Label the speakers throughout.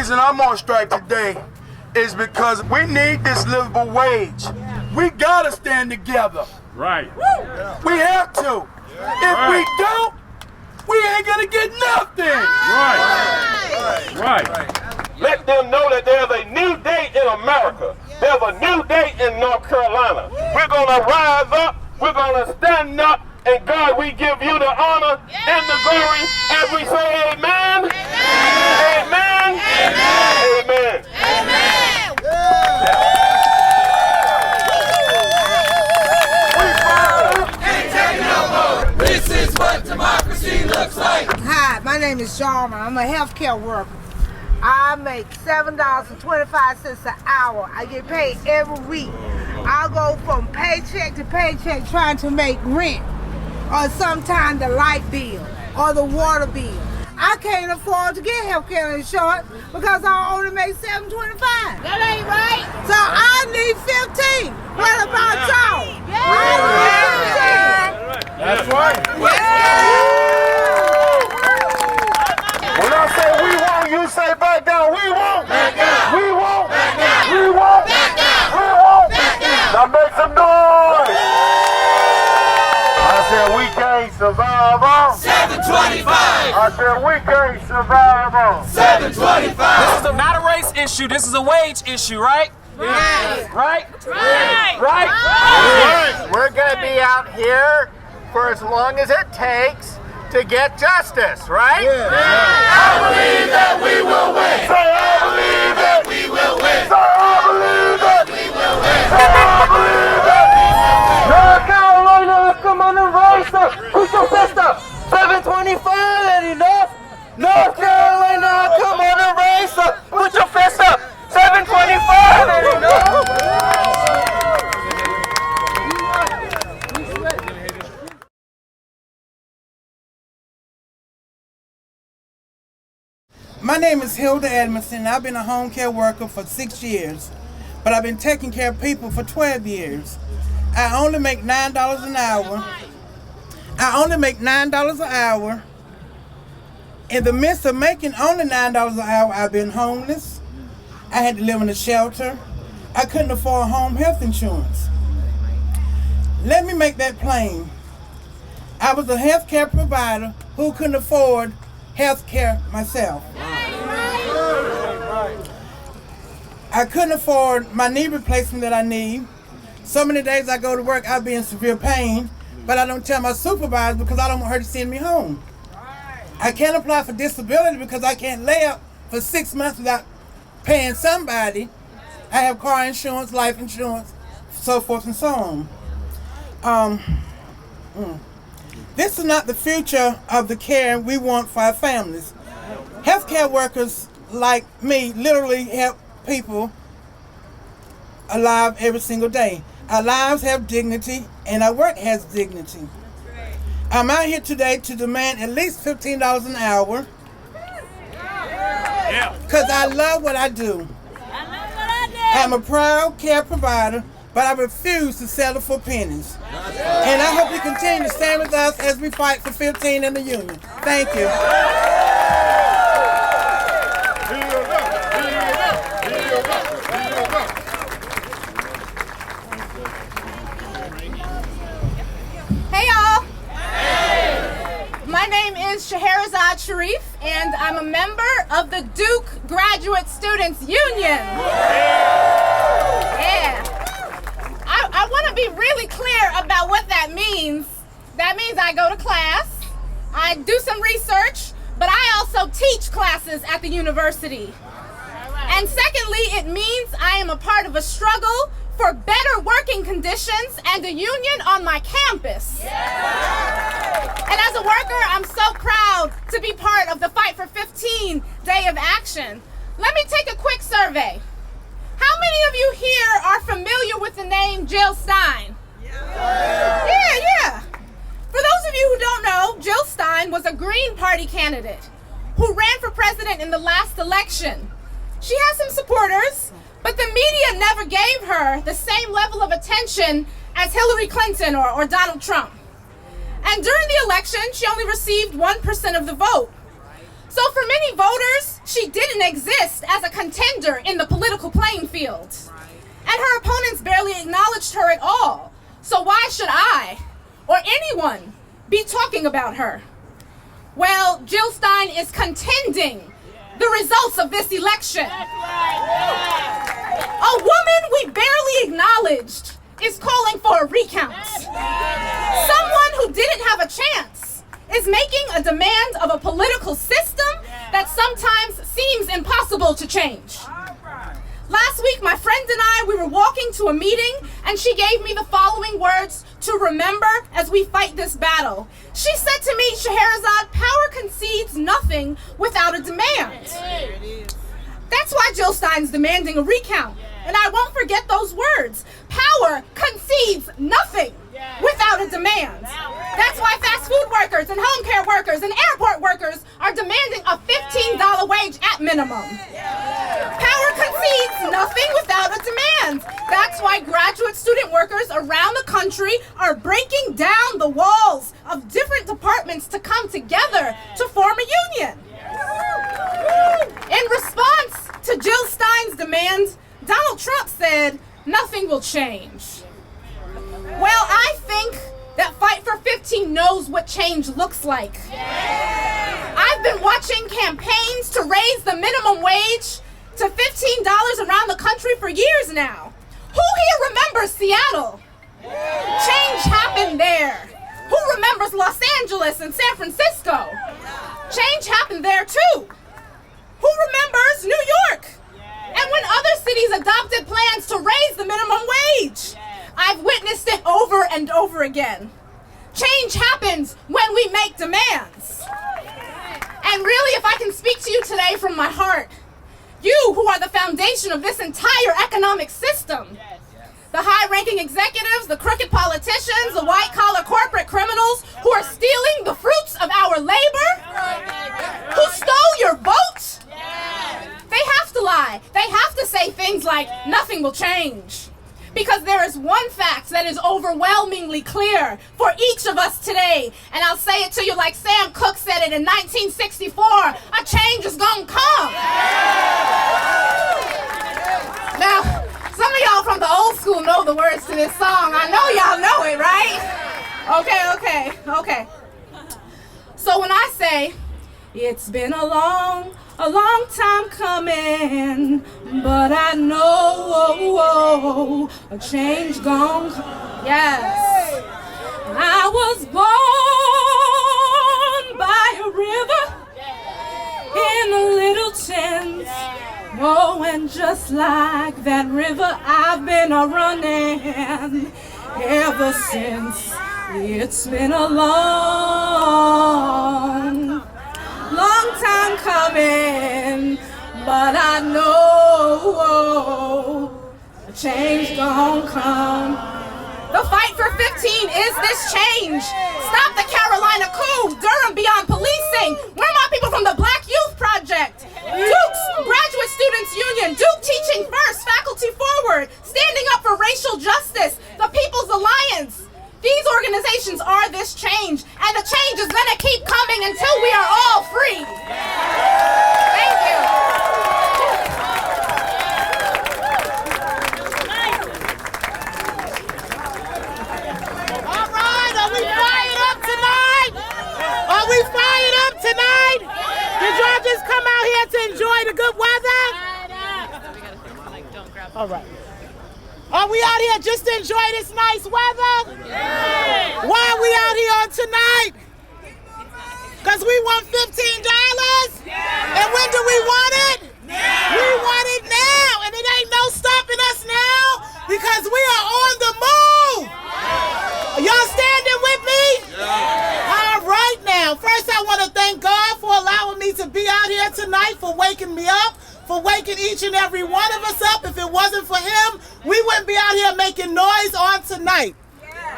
Speaker 1: reason I'm on strike today is because we need this livable wage. We gotta stand together.
Speaker 2: Right.
Speaker 1: We have to. If we don't, we ain't gonna get nothing.
Speaker 2: Right.
Speaker 3: Let them know that there's a new day in America. There's a new day in North Carolina. We're gonna rise up. We're gonna stand up. And God, we give you the honor and the glory as we say amen. Amen. Amen. Amen.
Speaker 4: Ain't taking no more. This is what democracy looks like.
Speaker 5: Hi, my name is Durham. I'm a healthcare worker. I make $7.25 an hour. I get paid every week. I go from paycheck to paycheck trying to make rent, or sometimes the light bill, or the water bill. I can't afford to get healthcare insurance because I only make $7.25.
Speaker 6: That ain't right.
Speaker 5: So I need 15. What about y'all?
Speaker 1: That's right. When I say we won't, you say back down. We won't.
Speaker 4: Back down.
Speaker 1: We won't.
Speaker 4: Back down.
Speaker 1: We won't.
Speaker 4: Back down.
Speaker 1: We won't.
Speaker 4: Back down.
Speaker 1: Now make some noise. I said we can't survive on
Speaker 4: 725.
Speaker 1: I said we can't survive on
Speaker 4: 725.
Speaker 7: This is not a race issue. This is a wage issue, right?
Speaker 6: Right.
Speaker 7: Right?
Speaker 6: Right.
Speaker 8: We're going to be out here for as long as it takes to get justice, right?
Speaker 4: I believe that we will win.
Speaker 1: Say I believe it.
Speaker 4: We will win.
Speaker 1: Say I believe it.
Speaker 4: We will win.
Speaker 1: Say I believe it.
Speaker 7: North Carolina, come on and race up. Put your fist up. 725 ain't enough. North Carolina, come on and race up. Put your fist up. 725 ain't enough.
Speaker 9: My name is Hilda Edmondson. I've been a home care worker for 6 years, but I've been taking care of people for 12 years. I only make $9 an hour. In the midst of making only $9 an hour, I've been homeless. I had to live in a shelter. I couldn't afford home health insurance. Let me make that plain. I was a health care provider who couldn't afford health care myself. I couldn't afford my knee replacement that I need. So many days I go to work, I'll be in severe pain, but I don't tell my supervisor because I don't want her to send me home. I can't apply for disability because I can't lay up for 6 months without paying somebody. I have car insurance, life insurance, so forth and so on. This is not the future of the care we want for our families. Healthcare workers like me literally help people alive every single day. Our lives have dignity and our work has dignity. I'm out here today to demand at least $15 an hour because I love what I do. I'm a proud care provider, but I refuse to settle for pennies. And I hope you continue to stand with us as we fight for 15 in the union. Thank you.
Speaker 6: Hey y'all. My name is Scheherazade Sharif, and I'm a member of the Duke Graduate Students Union. Yeah. I want to be really clear about what that means. That means I go to class, I do some research, but I also teach classes at the university. And secondly, it means I am a part of a struggle for better working conditions and a union on my campus. And as a worker, I'm so proud to be part of the Fight for 15 Day of Action. Let me take a quick survey. How many of you here are familiar with the name Jill Stein? Yeah. For those of you who don't know, Jill Stein was a Green Party candidate who ran for president in the last election. She has some supporters, but the media never gave her the same level of attention as Hillary Clinton or Donald Trump. And during the election, she only received 1% of the vote. So for many voters, she didn't exist as a contender in the political playing field. And her opponents barely acknowledged her at all. So why should I, or anyone, be talking about her? Well, Jill Stein is contending the results of this election. A woman we barely acknowledged is calling for a recount. Someone who didn't have a chance is making a demand of a political system that sometimes seems impossible to change. Last week, my friend and I, we were walking to a meeting, and she gave me the following words to remember as we fight this battle. She said to me, Scheherazade, power concedes nothing without a demand. That's why Jill Stein's demanding a recount. And I won't forget those words. Power concedes nothing without a demand. That's why fast food workers and home care workers and airport workers are demanding a $15 wage at minimum. Power concedes nothing without a demand. That's why graduate student workers around the country are breaking down the walls of different departments to come together to form a union. In response to Jill Stein's demand, Donald Trump said, nothing will change. Well, I think that Fight for 15 knows what change looks like. I've been watching campaigns to raise the minimum wage to $15 around the country for years now. Who here remembers Seattle? Change happened there. Who remembers Los Angeles and San Francisco? Change happened there too. Who remembers New York? And when other cities adopted plans to raise the minimum wage, I've witnessed it over and over again. Change happens when we make demands. And really, if I can speak to you today from my heart, you who are the foundation of this entire economic system, the high-ranking executives, the crooked politicians, the white-collar corporate criminals who are stealing the fruits of our labor, who stole your vote, they have to lie. They have to say things like, nothing will change. Because there is one fact that is overwhelmingly clear for each of us today. And I'll say it to you like Sam Cooke said it in 1964, a change is gonna come. Now, some of y'all from the old school know the words to this song. I know y'all know it, right? Okay. So when I say, it's been a long time coming, but I know a change gon' come. Yes. I was born by a river in a little tent. Oh, and just like that river, I've been a-running ever since. It's been a long time coming, but I know a change gon' come. The fight for 15 is this change. Stop the Carolina coup, Durham beyond policing. Where are my people from the Black Youth Project? Duke's Graduate Students Union, Duke Teaching First, Faculty Forward, Standing Up for Racial Justice, the People's Alliance. These organizations are this change, and the change is gonna keep coming until we are all free. Thank you.
Speaker 10: All right, are we fired up tonight? Are we fired up tonight? Did y'all just come out here to enjoy the good weather? All right. Are we out here just to enjoy this nice weather? Yeah. Why are we out here on tonight? Because we want $15? Yeah. And when do we want it? Yeah. We want it now. And it ain't no stopping us now because we are on the move. Yeah. Y'all standing with me? Yeah. All right now. First I want to thank God for allowing me to be out here tonight, for waking me up, for waking each and every one of us up. If it wasn't for him, we wouldn't be out here making noise on tonight.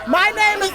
Speaker 10: My name is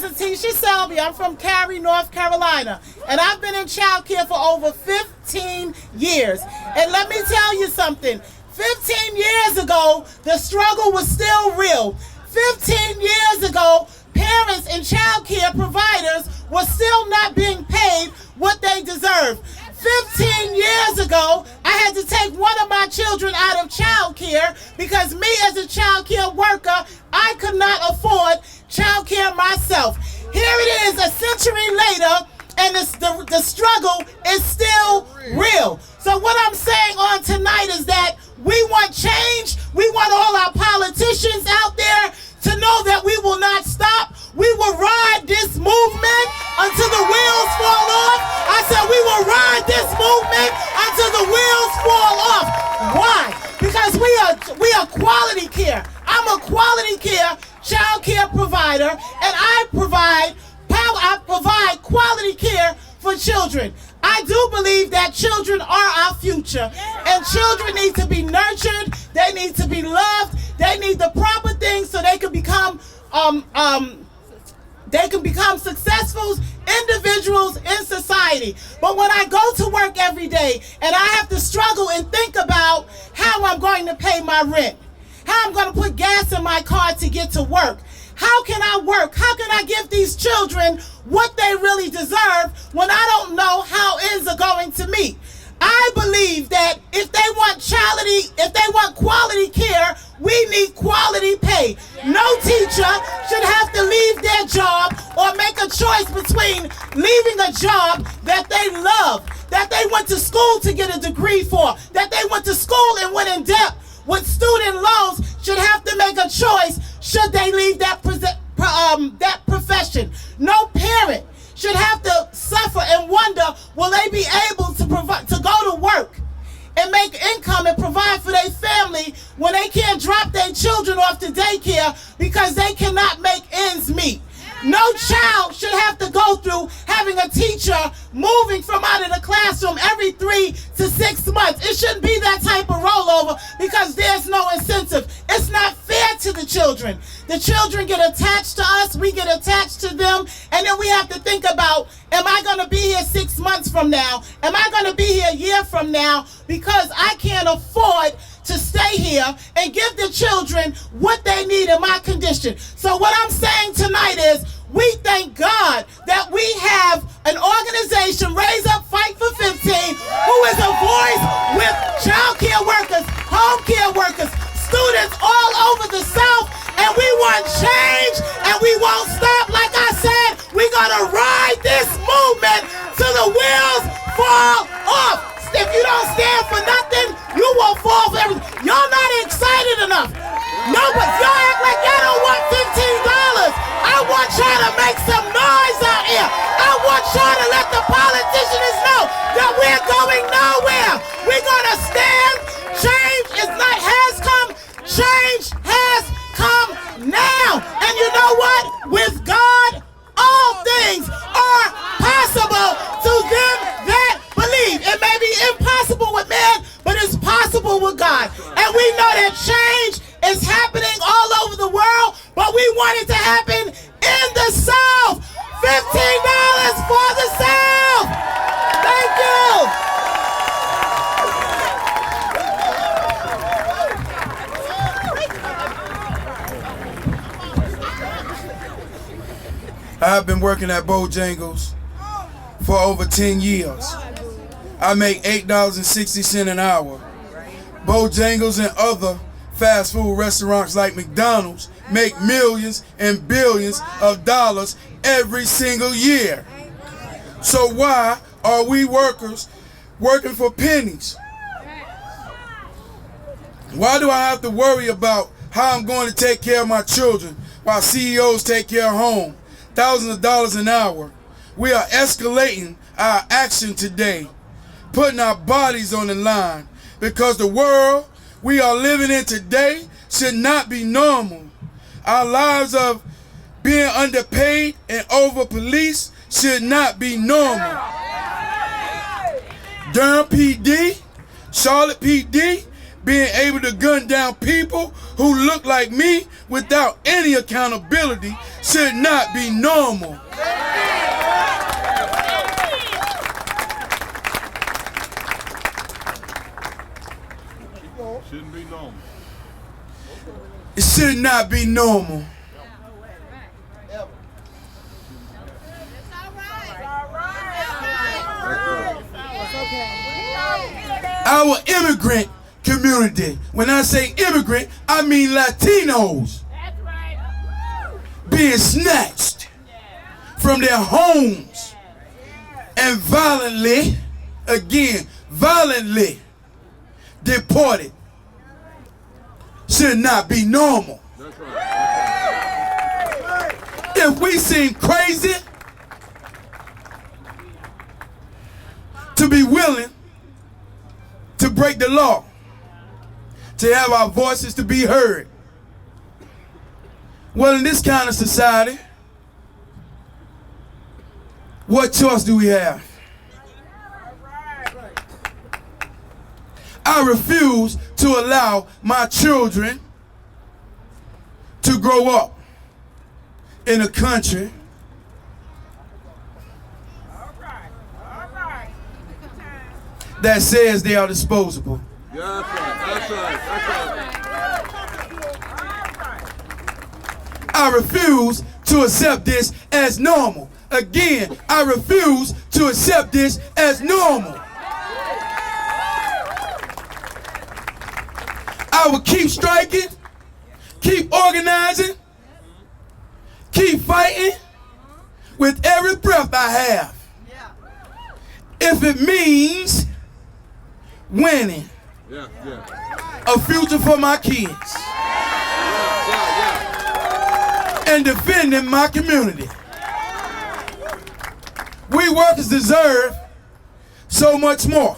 Speaker 10: Atisha Selby. I'm from Cary, North Carolina. And I've been in childcare for over 15 years. And let me tell you something. 15 years ago, the struggle was still real. 15 years ago, parents and childcare providers were still not being paid what they deserve. 15 years ago, I had to take one of my children out of childcare because me as a childcare worker, I could not afford childcare myself. Here it is a century later, and the struggle is still real. So what I'm saying on tonight is that we want change. We want all our politicians out there to know that we will not stop. We will ride this movement until the wheels fall off. I said we will ride this movement until the wheels fall off. Why? Because we are quality care. I'm a quality care child care provider, and I provide quality care for children. I do believe that children are our future, and children need to be nurtured. They need to be loved. They need the proper things so they can become successful individuals in society. But when I go to work every day and I have to struggle and think about how I'm going to pay my rent, how I'm going to put gas in my car to get to work, how can I work? How can I give these children what they really deserve when I don't know how ends are going to meet? I believe that if they want quality care, we need quality pay. No teacher should have to leave their job or make a choice between leaving a job that they love, that they went to school to get a degree for, that they went to school and went in debt with student loans, should have to make a choice should they leave that profession. No parent should have to suffer and wonder, will they be able to go to work and make income and provide for their family when they can't drop their children off to daycare because they cannot make ends meet. No child should have to go through having a teacher moving from out of the classroom every 3 to 6 months. It shouldn't be that type of rollover because there's no incentive. It's not fair to the children. The children get attached to us, we get attached to them, and then we have to think about, am I going to be here 6 months from now? Am I going to be here a year from now? Because I can't afford to stay here and give the children what they need in my condition. So what I'm saying tonight is, we thank God that we have an organization, Raise Up Fight for 15, who is a voice with child care workers, home care workers, students all over the South, and we want change, and we won't stop. Like I said, we're gonna ride this movement till the wheels fall off. If you don't stand for nothing, you will fall for everything. Y'all not excited enough. No, but y'all act like y'all don't want $15. I want y'all to make some noise out here. I want y'all to let the politicians know that we're going nowhere. We're gonna stand. Change has come. Change has come now. And you know what? With God, all things are possible to them that believe. It may be impossible with man, but it's possible with God. And we know that change is happening all over the world, but we want it to happen in the South. $15 for the South. Thank you.
Speaker 1: I've been working at Bojangles for over 10 years. I make $8.60 an hour. Bojangles and other fast food restaurants like McDonald's make millions and billions of dollars every single year. So why are we workers working for pennies? Why do I have to worry about how I'm going to take care of my children while CEOs take care of home? Thousands of dollars an hour. We are escalating our action today, putting our bodies on the line, because the world we are living in today should not be normal. Our lives of being underpaid and over-policed should not be normal. Durham PD, Charlotte PD, being able to gun down people who look like me without any accountability should not be normal.
Speaker 2: Shouldn't be normal.
Speaker 1: It should not be normal.
Speaker 5: It's okay.
Speaker 1: our immigrant community. When I say immigrant, I mean Latinos.
Speaker 10: That's right.
Speaker 1: Being snatched from their homes and violently deported. Should not be normal.
Speaker 2: That's right.
Speaker 1: If we seem crazy to be willing to break the law, to have our voices to be heard, well, in this kind of society, what choice do we have? I refuse to allow my children to grow up in a country that says they are disposable.
Speaker 2: Yeah, that's right.
Speaker 1: I refuse to accept this as normal. Again, I refuse to accept this as normal. I will keep striking, keep organizing, keep fighting with every breath I have. If it means winning a future for my kids and defending my community. We workers deserve so much more.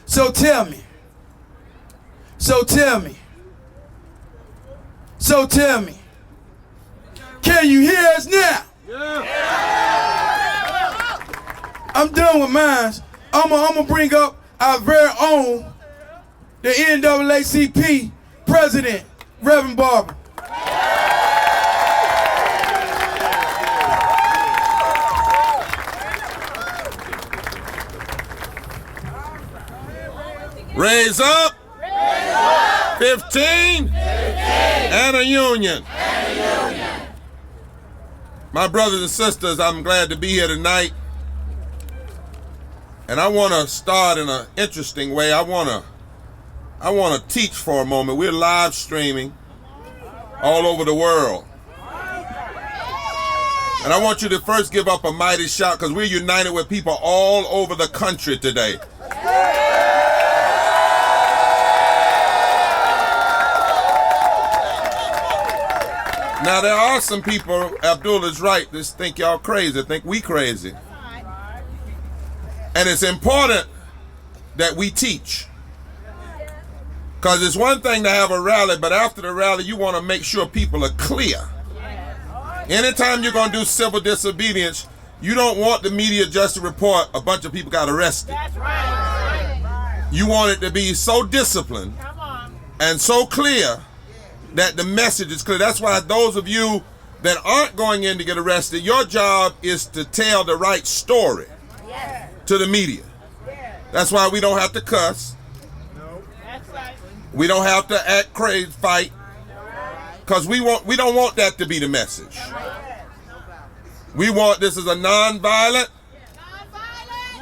Speaker 1: So tell me. Can you hear us now? I'm done with mine. I'm gonna bring up our very own, the NAACP president, Reverend Barber.
Speaker 2: Raise up. 15 and a union. My brothers and sisters, I'm glad to be here tonight. And I want to start in an interesting way. I want to teach for a moment. We're live streaming all over the world. And I want you to first give up a mighty shout, because we're united with people all over the country today. Now, there are some people, Abdullah's right, that think y'all crazy, think we crazy. And it's important that we teach. Because it's one thing to have a rally, but after the rally, you want to make sure people are clear. Anytime you're going to do civil disobedience, you don't want the media just to report a bunch of people got arrested. You want it to be so disciplined and so clear that the message is clear. That's why those of you that aren't going in to get arrested, your job is to tell the right story to the media. That's why we don't have to cuss. We don't have to act crazy, fight, because we don't want that to be the message. We want this is a non-violent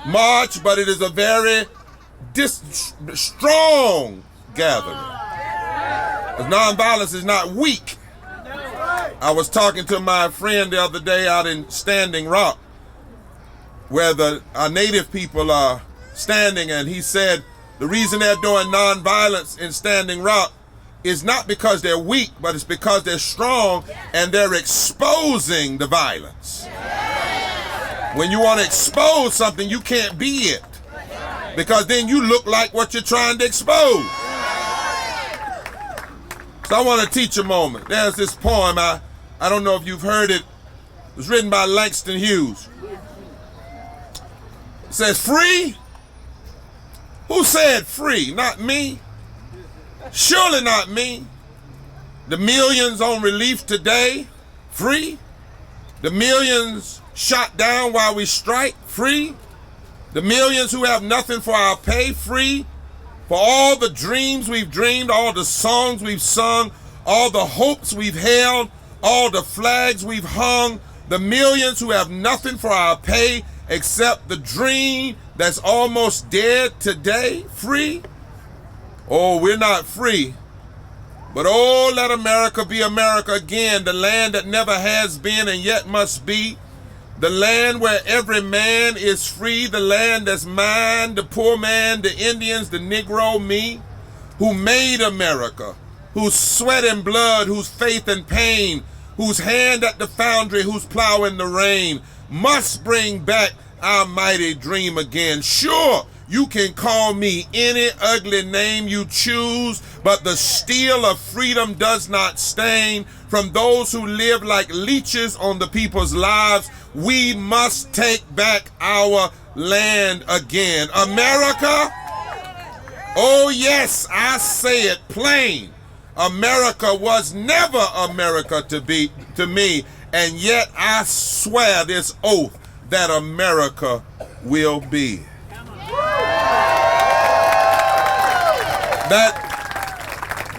Speaker 2: march, but it is a very strong gathering. Nonviolence is not weak. I was talking to my friend the other day out in Standing Rock, where our native people are standing, and he said the reason they're doing nonviolence in Standing Rock is not because they're weak, but it's because they're strong and they're exposing the violence. When you want to expose something, you can't be it, because then you look like what you're trying to expose. So I want to teach a moment. There's this poem, I don't know if you've heard it. It was written by Langston Hughes. It says, free? Who said free? Not me. Surely not me. The millions on relief today, free. The millions shot down while we strike, free. The millions who have nothing for our pay, free. For all the dreams we've dreamed, all the songs we've sung, all the hopes we've held, all the flags we've hung, the millions who have nothing for our pay, except the dream that's almost dead today, free? Oh, we're not free. But oh, let America be America again, the land that never has been and yet must be, the land where every man is free, the land that's mine, the poor man, the Indians, the Negro, me, who made America, whose sweat and blood, whose faith and pain, whose hand at the foundry, whose plow in the rain, must bring back our mighty dream again. Sure, you can call me any ugly name you choose, but the steel of freedom does not stain. From those who live like leeches on the people's lives, we must take back our land again. America, oh yes, I say it plain. America was never America to me, and yet I swear this oath that America will be.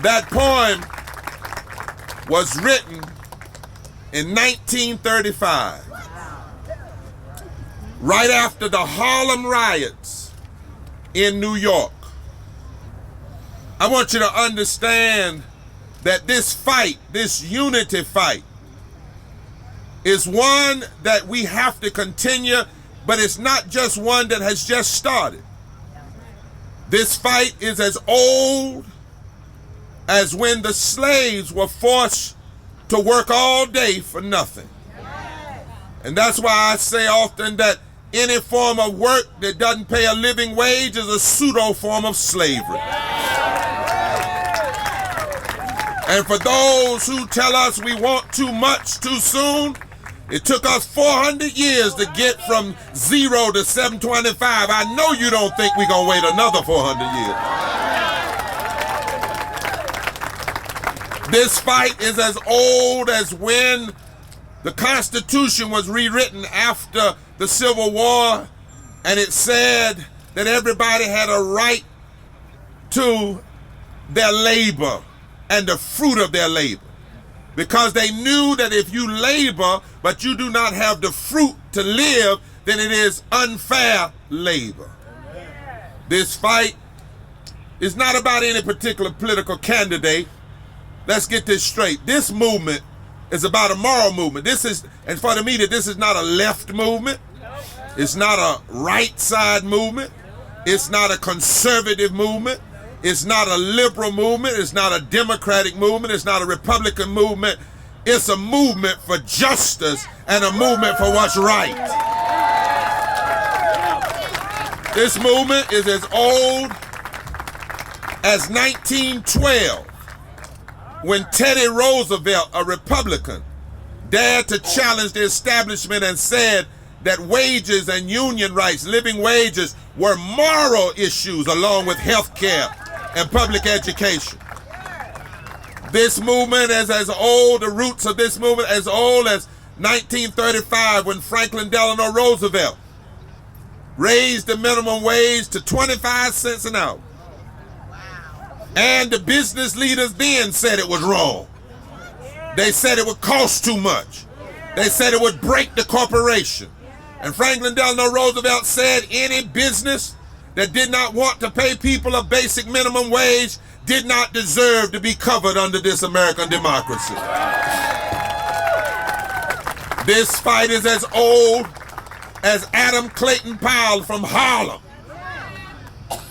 Speaker 2: That poem was written in 1935, right after the Harlem riots in New York. I want you to understand that this fight, this unity fight, is one that we have to continue, but it's not just one that has just started. This fight is as old as when the slaves were forced to work all day for nothing. And that's why I say often that any form of work that doesn't pay a living wage is a pseudo form of slavery. And for those who tell us we want too much too soon, it took us 400 years to get from 0 to 725. I know you don't think we're going to wait another 400 years. This fight is as old as when the Constitution was rewritten after the Civil War, and it said that everybody had a right to their labor and the fruit of their labor. Because they knew that if you labor, but you do not have the fruit to live, then it is unfair labor. This fight is not about any particular political candidate. Let's get this straight. This movement is about a moral movement. And for the media, this is not a left movement. It's not a right side movement. It's not a conservative movement. It's not a liberal movement. It's not a Democratic movement. It's not a Republican movement. It's a movement for justice and a movement for what's right. This movement is as old as 1912, when Teddy Roosevelt, a Republican, dared to challenge the establishment and said that wages and union rights, living wages, were moral issues along with health care and public education. This movement is as old, the roots of this movement, as old as 1935, when Franklin Delano Roosevelt raised the minimum wage to 25 cents an hour. And the business leaders then said it was wrong. They said it would cost too much. They said it would break the corporation. And Franklin Delano Roosevelt said any business that did not want to pay people a basic minimum wage did not deserve to be covered under this American democracy. This fight is as old as Adam Clayton Powell from Harlem,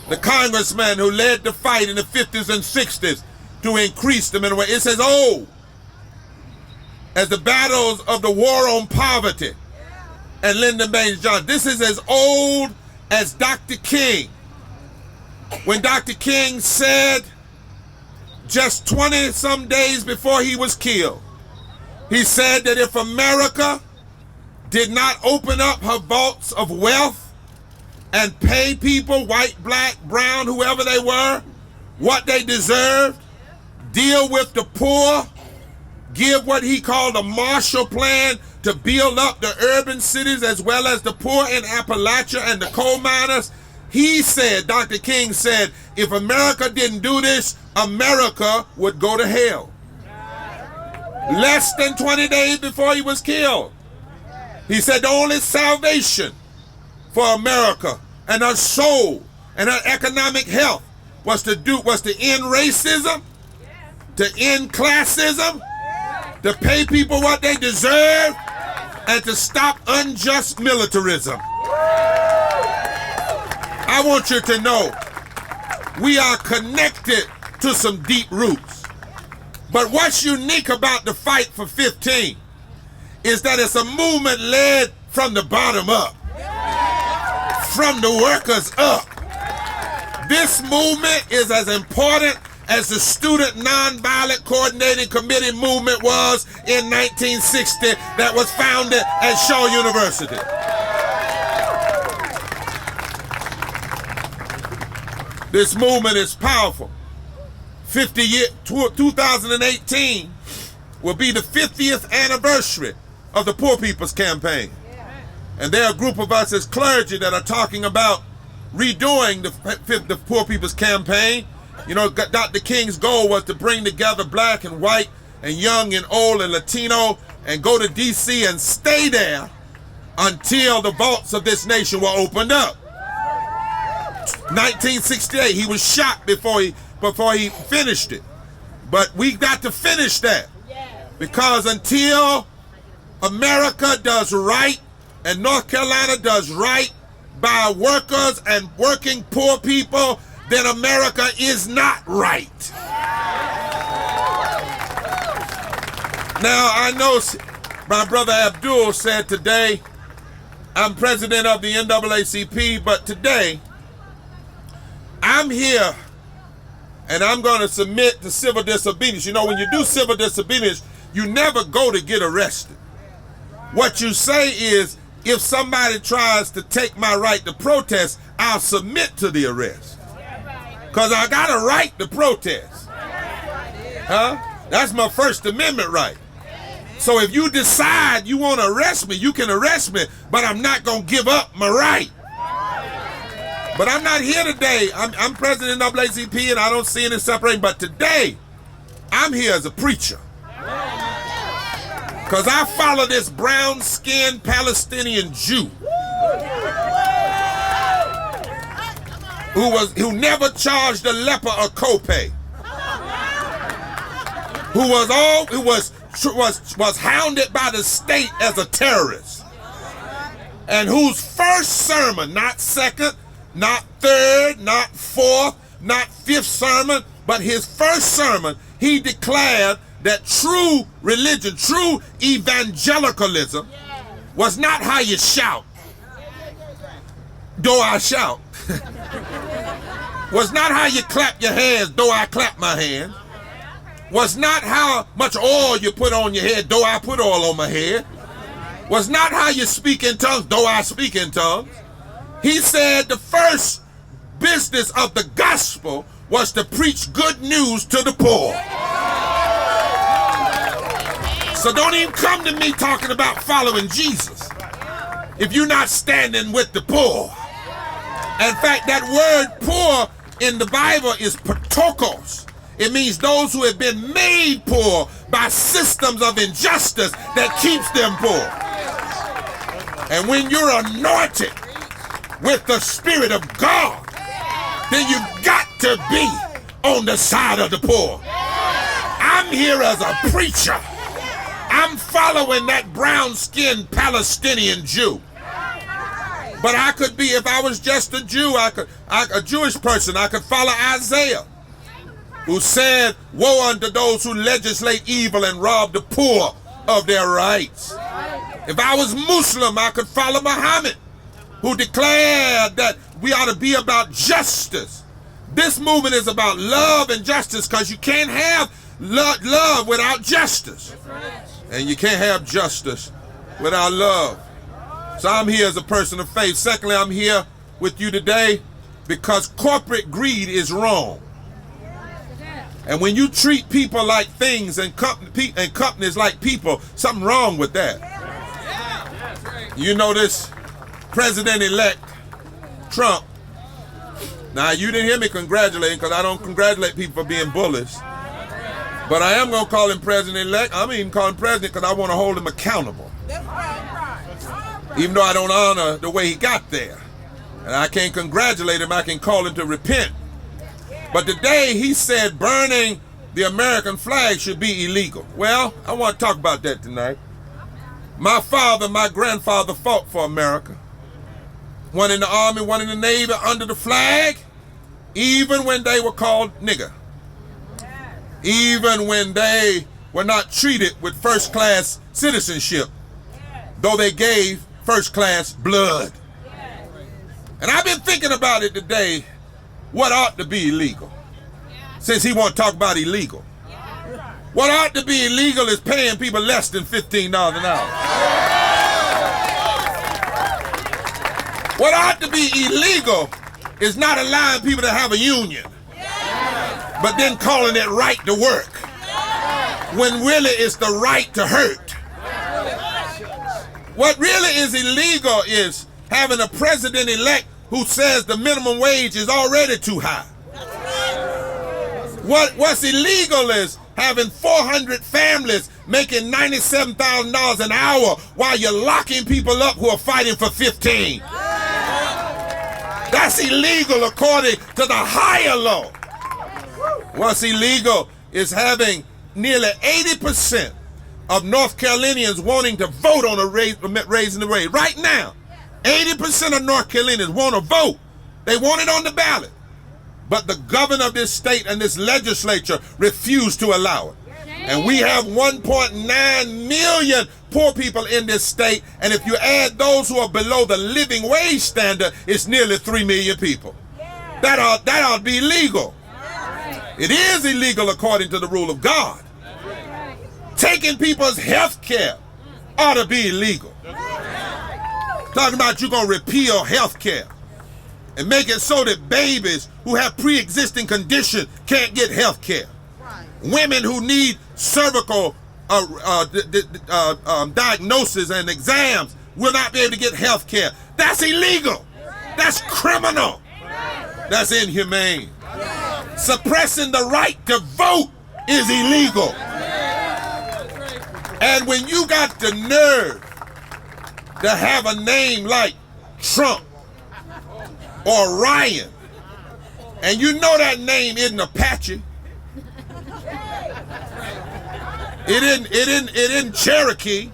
Speaker 2: the congressman who led the fight in the 50s and 60s to increase the minimum wage. It's as old as the battles of the war on poverty and Lyndon Baines Johnson. This is as old as Dr. King, when Dr. King said, just 20 some days before he was killed, he said that if America did not open up her vaults of wealth and pay people, white, black, brown, whoever they were, what they deserved, deal with the poor, give what he called a Marshall Plan to build up the urban cities as well as the poor in Appalachia and the coal miners. He said, Dr. King said, if America didn't do this, America would go to hell. Less than 20 days before he was killed, he said the only salvation for America and her soul and her economic health was to end racism, to end classism, to pay people what they deserve, and to stop unjust militarism. I want you to know we are connected to some deep roots. But what's unique about the fight for 15 is that it's a movement led from the bottom up, from the workers up. This movement is as important as the Student Nonviolent Coordinating Committee movement was in 1960 that was founded at Shaw University. This movement is powerful. 2018 will be the 50th anniversary of the Poor People's Campaign. And there are a group of us as clergy that are talking about redoing the Poor People's Campaign. You know, Dr. King's goal was to bring together black and white and young and old and Latino and go to D.C. and stay there until the vaults of this nation were opened up. 1968, he was shot before he finished it. But we got to finish that, because until America does right and North Carolina does right by workers and working poor people, then America is not right. Now, I know my brother Abdul said today, I'm president of the NAACP, but today, I'm here and I'm going to submit to civil disobedience. You know, when you do civil disobedience, you never go to get arrested. What you say is, if somebody tries to take my right to protest, I'll submit to the arrest. Because I got a right to protest. Huh? That's my First Amendment right. So if you decide you want to arrest me, you can arrest me, but I'm not going to give up my right. But I'm not here today. I'm president of NAACP and I don't see any separation. But today, I'm here as a preacher. Because I follow this brown-skinned Palestinian Jew who never charged a leper a copay, who was hounded by the state as a terrorist, and whose first sermon, not second, not third, not fourth, not fifth sermon, but his first sermon, he declared that true religion, true evangelicalism was not how you shout, though I shout. Was not how you clap your hands, though I clap my hands. Was not how much oil you put on your head, though I put oil on my head. Was not how you speak in tongues, though I speak in tongues. He said the first business of the gospel was to preach good news to the poor. So don't even come to me talking about following Jesus if you're not standing with the poor. In fact, that word poor in the Bible is patokos. It means those who have been made poor by systems of injustice that keeps them poor. And when you're anointed with the Spirit of God, then you've got to be on the side of the poor. I'm here as a preacher. I'm following that brown-skinned Palestinian Jew. But I could be, if I was just a Jew, a Jewish person, I could follow Isaiah, who said, woe unto those who legislate evil and rob the poor of their rights. If I was Muslim, I could follow Muhammad, who declared that we ought to be about justice. This movement is about love and justice, because you can't have love without justice. And you can't have justice without love. So I'm here as a person of faith. Secondly, I'm here with you today because corporate greed is wrong. And when you treat people like things and companies like people, something wrong with that. You know this President-elect Trump. Now, you didn't hear me congratulating, because I don't congratulate people for being bullies. But I am going to call him President-elect. I'm even calling him President because I want to hold him accountable. Even though I don't honor the way he got there. And I can't congratulate him, I can call him to repent. But today he said burning the American flag should be illegal. Well, I want to talk about that tonight. My father, my grandfather fought for America. One in the Army, one in the Navy, under the flag, even when they were called nigger. Even when they were not treated with first-class citizenship, though they gave first-class blood. And I've been thinking about it today, what ought to be illegal, since he won't talk about illegal. What ought to be illegal is paying people less than $15 an hour. What ought to be illegal is not allowing people to have a union, but then calling it right to work, when really it's the right to hurt. What really is illegal is having a president-elect who says the minimum wage is already too high. What's illegal is having 400 families making $97,000 an hour while you're locking people up who are fighting for 15. That's illegal according to the higher law. What's illegal is having nearly 80% of North Carolinians wanting to vote on raising the rate. Right now, 80% of North Carolinians want to vote. They want it on the ballot. But the governor of this state and this legislature refuse to allow it. And we have 1.9 million poor people in this state. And if you add those who are below the living wage standard, it's nearly 3 million people. That ought to be illegal. It is illegal according to the rule of God. Taking people's health care ought to be illegal. Talking about you're going to repeal health care and make it so that babies who have pre-existing conditions can't get health care. Women who need cervical diagnosis and exams will not be able to get health care. That's illegal. That's criminal. That's inhumane. Suppressing the right to vote is illegal. And when you got the nerve to have a name like Trump or Ryan, and you know that name isn't Apache, it isn't Cherokee,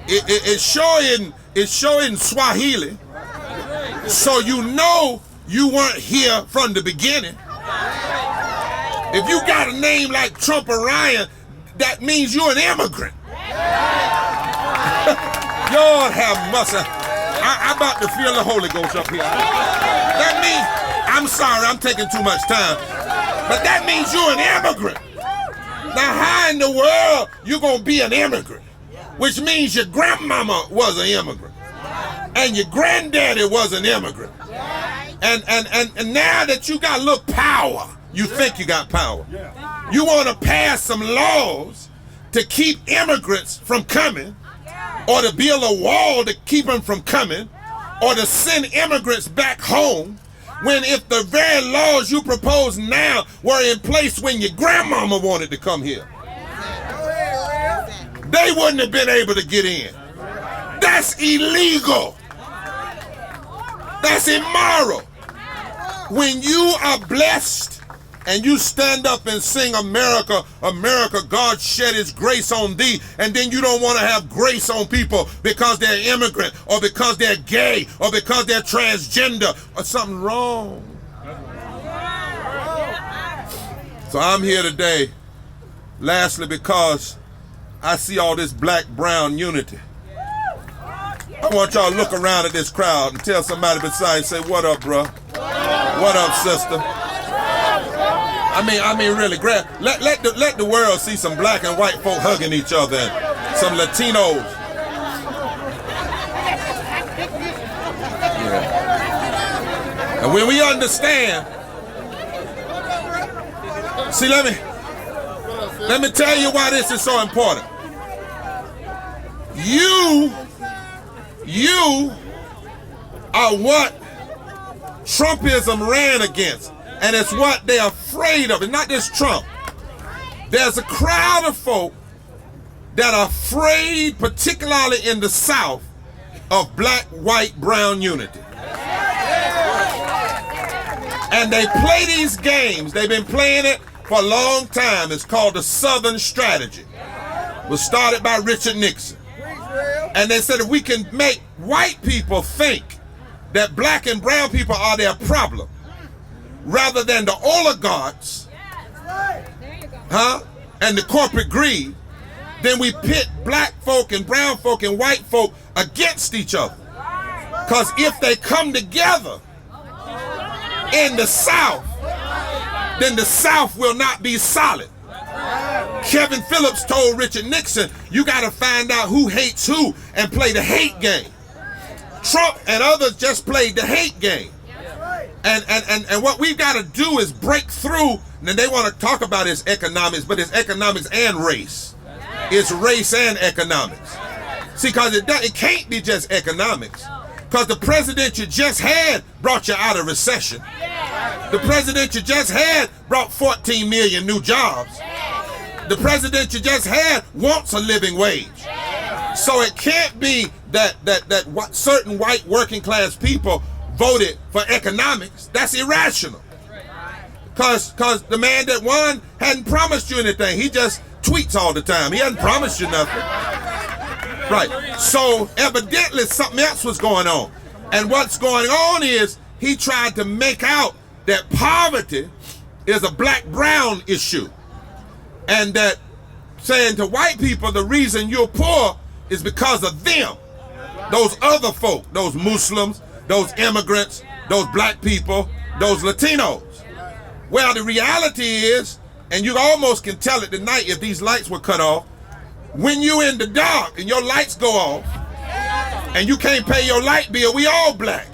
Speaker 2: It's showing Swahili, so you know you weren't here from the beginning. If you got a name like Trump or Ryan, that means you're an immigrant. Lord have mercy. I'm about to feel the Holy Ghost up here. That means, I'm sorry, I'm taking too much time, but that means you're an immigrant. Now, how in the world you gonna be an immigrant? Which means your grandmama was an immigrant, and your granddaddy was an immigrant. And now that you got a little power, you think you got power. You want to pass some laws to keep immigrants from coming, or to build a wall to keep them from coming, or to send immigrants back home, when if the very laws you propose now were in place when your grandmama wanted to come here, they wouldn't have been able to get in. That's illegal. That's immoral. When you are blessed and you stand up and sing America, America, God shed his grace on thee, and then you don't want to have grace on people because they're immigrant, or because they're gay, or because they're transgender, or something wrong. So I'm here today, lastly, because I see all this black-brown unity. I want y'all to look around at this crowd and tell somebody beside you, say, what up, bro? What up, sister? I mean, really, let the world see some black and white folk hugging each other, and some Latinos. Yeah. And when we understand, see, let me tell you why this is so important. You are what Trumpism ran against. And it's what they're afraid of. It's not just Trump. There's a crowd of folk that are afraid, particularly in the South, of black, white, brown unity. And they play these games. They've been playing it for a long time. It's called the Southern Strategy. It was started by Richard Nixon. And they said if we can make white people think that black and brown people are their problem, rather than the oligarchs, and the corporate greed, then we pit black folk and brown folk and white folk against each other. Because if they come together in the South, then the South will not be solid. Kevin Phillips told Richard Nixon, you got to find out who hates who and play the hate game. Trump and others just played the hate game. And what we've got to do is break through. And they want to talk about is economics, but it's economics and race. It's race and economics. See, because it can't be just economics. Because the president you just had brought you out of recession. The president you just had brought 14 million new jobs. The president you just had wants a living wage. So it can't be that certain white working class people voted for economics. That's irrational. Because the man that won hadn't promised you anything. He just tweets all the time. He hadn't promised you nothing. Right. So evidently something else was going on. And what's going on is he tried to make out that poverty is a black-brown issue. And that saying to white people the reason you're poor is because of them. Those other folk, those Muslims, those immigrants, those black people, those Latinos. Well, the reality is, and you almost can tell it tonight if these lights were cut off, when you in the dark and your lights go off and you can't pay your light bill, we all black.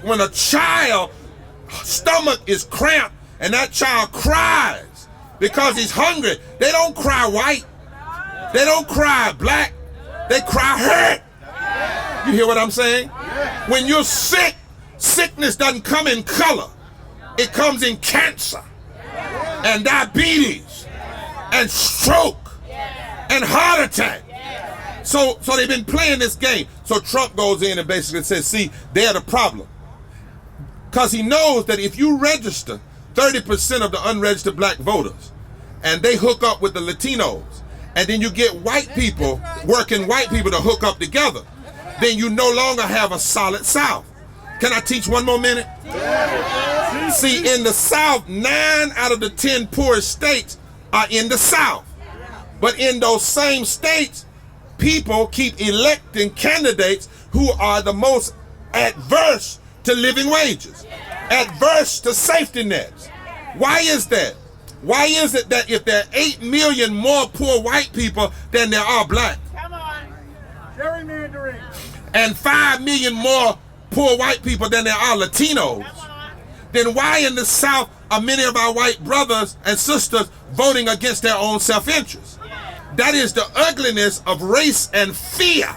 Speaker 2: When a child stomach is cramped and that child cries because he's hungry, they don't cry white, they don't cry black, they cry hurt. You hear what I'm saying? When you're sick, sickness doesn't come in color. It comes in cancer and diabetes and stroke and heart attack. So they've been playing this game. So Trump goes in and basically says, see, they're the problem. Because he knows that if you register 30% of the unregistered black voters and they hook up with the Latinos, and then you get white people, working white people to hook up together, then you no longer have a solid South. Can I teach one more minute? See, in the South, 9 out of the 10 poorest states are in the South. But in those same states, people keep electing candidates who are the most adverse to living wages, adverse to safety nets. Why is that? Why is it that if there are 8 million more poor white people than there are black,
Speaker 8: Gerrymandering.
Speaker 2: and 5 million more poor white people than there are Latinos, then why in the South are many of our white brothers and sisters voting against their own self-interest? That is the ugliness of race and fear.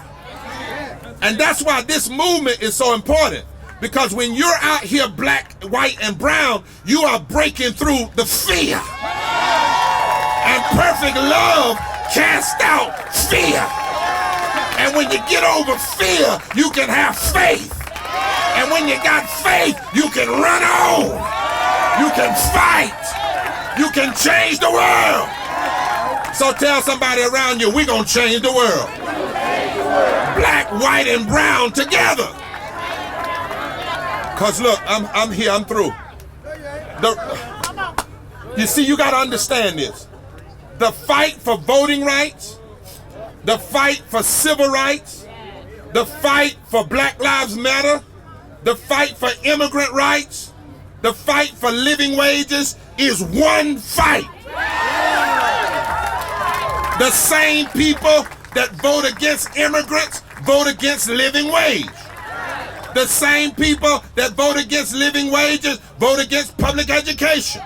Speaker 2: And that's why this movement is so important. Because when you're out here black, white, and brown, you are breaking through the fear. And perfect love casts out fear. And when you get over fear, you can have faith. And when you got faith, you can run on. You can fight. You can change the world. So tell somebody around you, we're going to change the world. Black, white, and brown together. Because look, I'm here, I'm through. You see, you got to understand this. The fight for voting rights, the fight for civil rights, the fight for Black Lives Matter, the fight for immigrant rights, the fight for living wages is one fight. The same people that vote against immigrants vote against living wage. The same people that vote against living wages vote against public education.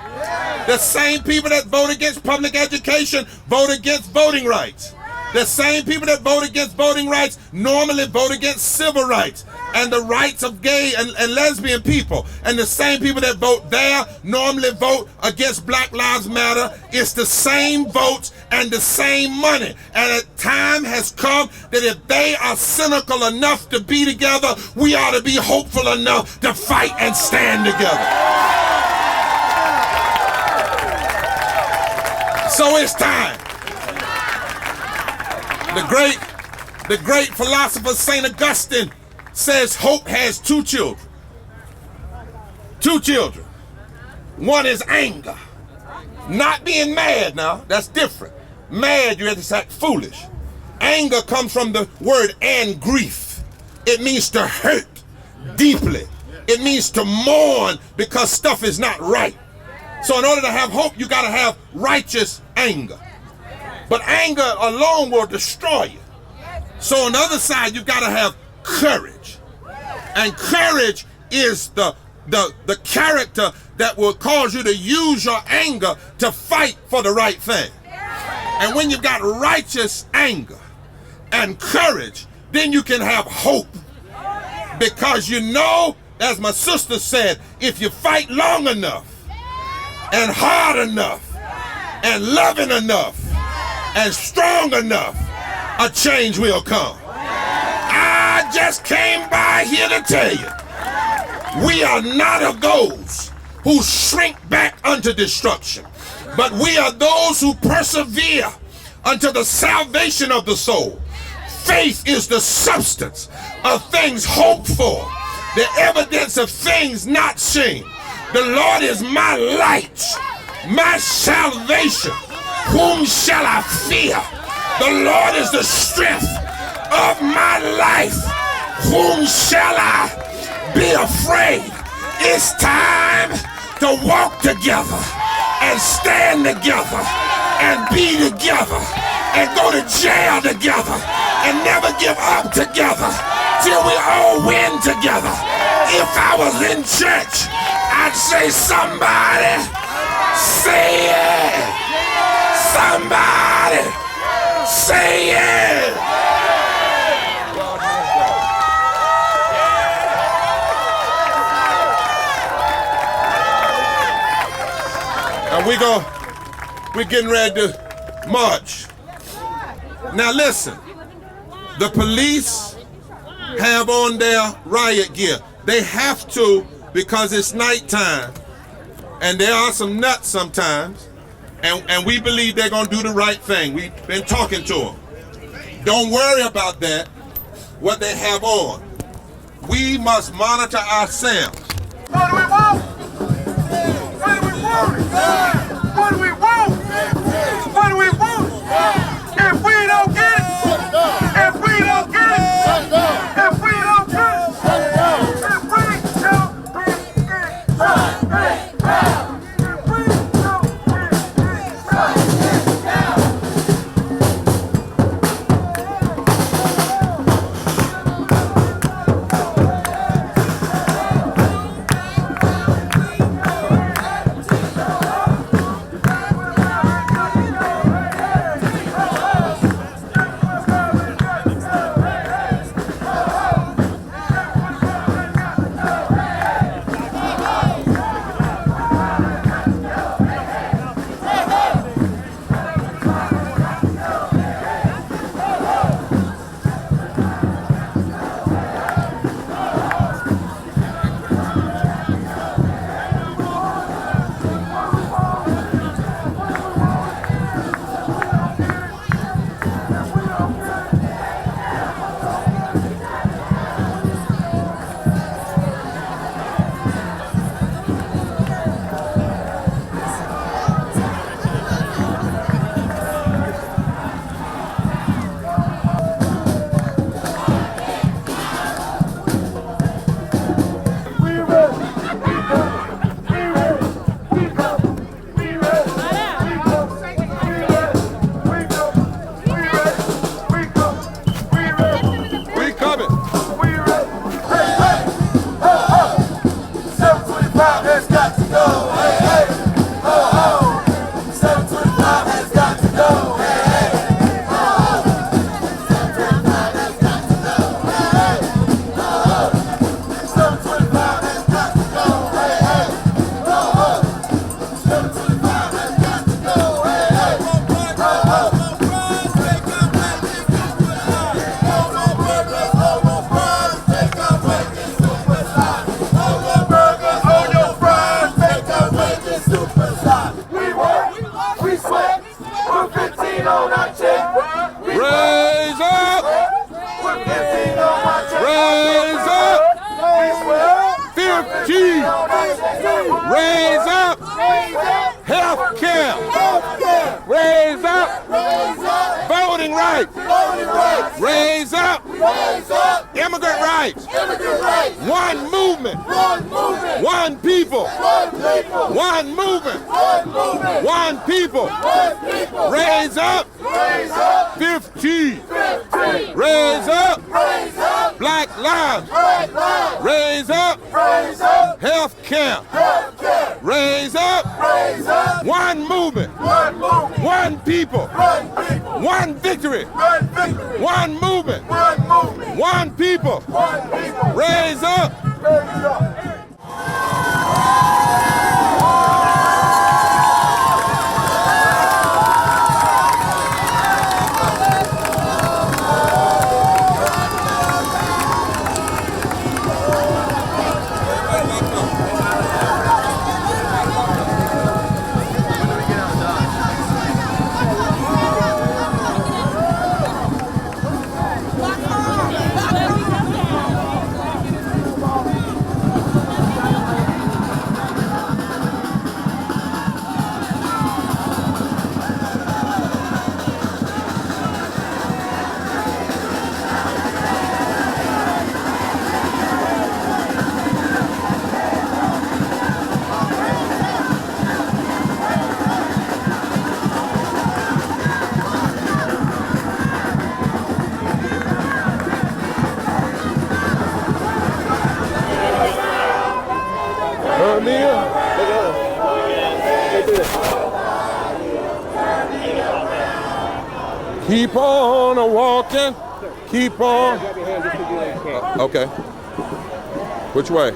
Speaker 2: The same people that vote against public education vote against voting rights. The same people that vote against voting rights normally vote against civil rights. and the rights of gay and lesbian people. And the same people that vote there normally vote against Black Lives Matter. It's the same votes and the same money. And a time has come that if they are cynical enough to be together, we ought to be hopeful enough to fight and stand together. So it's time. The great philosopher St. Augustine says hope has two children. Two children. One is anger. Not being mad now, that's different. Mad, you have to act foolish. Anger comes from the word and grief. It means to hurt deeply. It means to mourn because stuff is not right. So in order to have hope, you gotta have righteous anger. But anger alone will destroy you. So on the other side, you gotta have courage. And courage is the character that will cause you to use your anger to fight for the right thing. And when you've got righteous anger and courage, then you can have hope. Because you know, as my sister said, if you fight long enough and hard enough and loving enough and strong enough, a change will come. I just came by here to tell you, we are not of those who shrink back unto destruction, but we are those who persevere unto the salvation of the soul. Faith is the substance of things hoped for, the evidence of things not seen. The Lord is my light, my salvation. Whom shall I fear? The Lord is the strength of my life. Whom shall I be afraid? It's time to walk together and stand together and be together and go to jail together and never give up together till we all win together. If I was in church, I'd say somebody say it. Somebody say it. And we're getting ready to march. Now listen, the police have on their riot gear. They have to because it's nighttime. And there are some nuts sometimes. And we believe they're going to do the right thing. We've been talking to them. Don't worry about that, what they have on. We must monitor ourselves.
Speaker 3: What do we want? What do we want? What do we want? What do we want? If we don't get it, if we don't get it, if we don't get it, if we don't get
Speaker 4: We work, we sweat, put 15 on our check.
Speaker 2: Raise up!
Speaker 4: Put 15 on our check.
Speaker 2: Raise up! 15! Raise up! Health care! Raise up! Voting rights! Raise up! Immigrant rights! One movement! One people! One movement! One people! Raise up! 15! Raise up! Black lives! Raise up! Health care! Raise up! One movement! One people! One victory! One movement! One people! Raise up! Keep on walking. Keep on. Okay. Which way?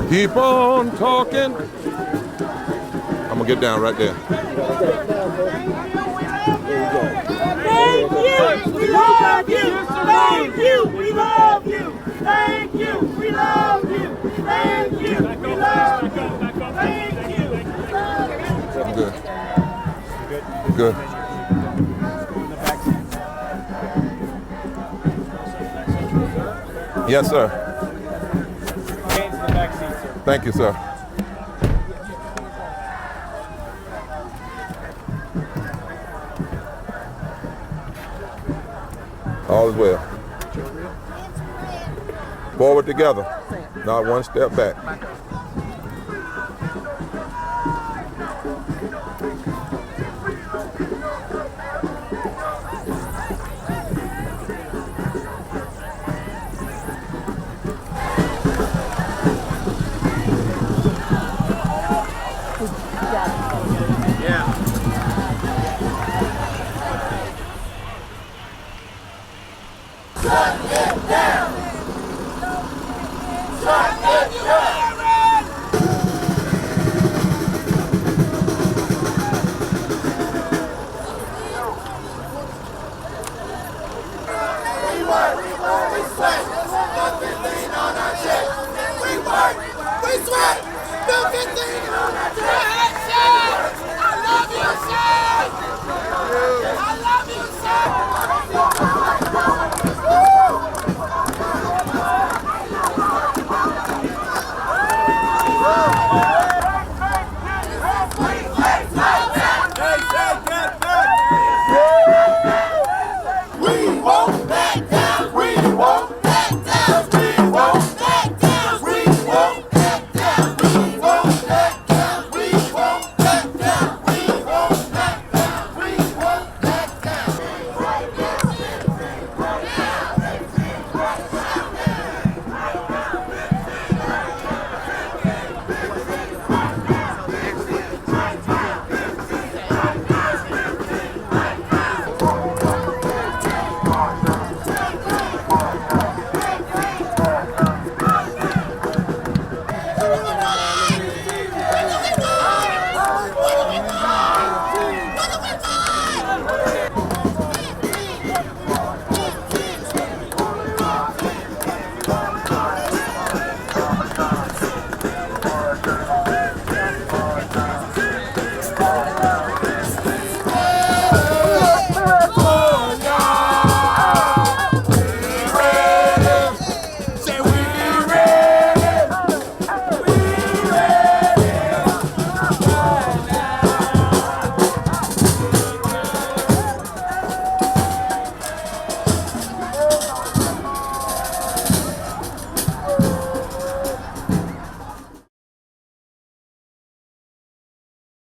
Speaker 2: Keep on talking. I'm gonna get down right there.
Speaker 4: Thank you, we love you. Thank you, we love you. Thank you, we love you. Thank you, we love you. Thank you.
Speaker 2: Good. Good. Yes, sir. Thank you, sir. All is well. Forward together, not one step back.
Speaker 4: We sweat, 15